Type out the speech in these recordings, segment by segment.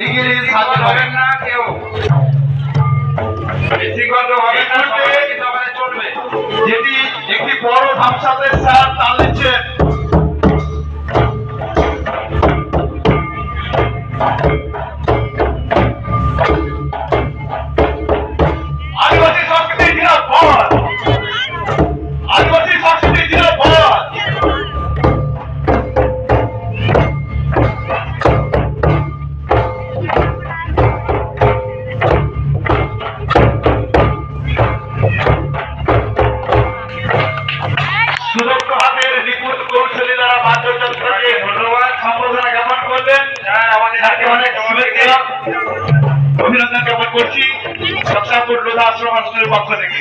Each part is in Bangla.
ইংলিশ হাতে হবেন না কেউ, বেশিক্ষণ হবে না, কিন্তু আমাদের চলবে। যেটি একটি বড় ধামসাদের স্যার তাল দিচ্ছেন। আদিবাসী সংস্কৃতি জিন্দাবাদ, আদিবাসী সংস্কৃতি জিন্দাবাদ। সুদক্ষ হাতের নিপুণ কৌশলী দ্বারা বাদ্যযন্ত্রকে ধন্যবাদ সম্বর্ধনা জ্ঞাপন করলেন। আমাদের হাতে অনেক শুভেচ্ছা অভিনন্দন জ্ঞাপন করছি সৎসাপুর লোধা আশ্রম আশ্রমের পক্ষ থেকে।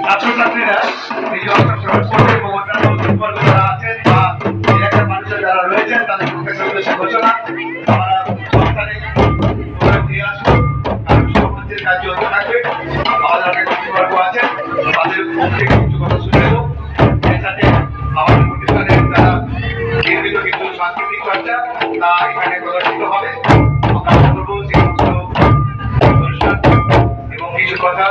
ছাত্রছাত্রীরা এই যে অংশগ্রহণ করবে এবং অন্যান্য দুর্বল যারা আছেন বা এলাকার মানুষের যারা রয়েছেন তাদের মুখে উদ্দেশ্যে ঘোষণা আমরা সরকারে ফিরে আসুন। কারণ সমাজের কাজ চলতে থাকবে। আমাদের অনেক কর্তৃপক্ষ আছেন, তাদের মুখ থেকে কিছু কথা শুনে নেব। এর সাথে আমাদের প্রতিষ্ঠানের যারা নির্মিত কিছু সাংস্কৃতিক চর্চা তা এখানে প্রদর্শিত হবে। আমরা করবো সেই সমস্ত অনুষ্ঠান এবং কিছু কথা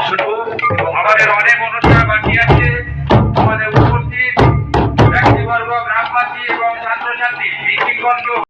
শুনবো এবং আমাদের অনেক অনুষ্ঠান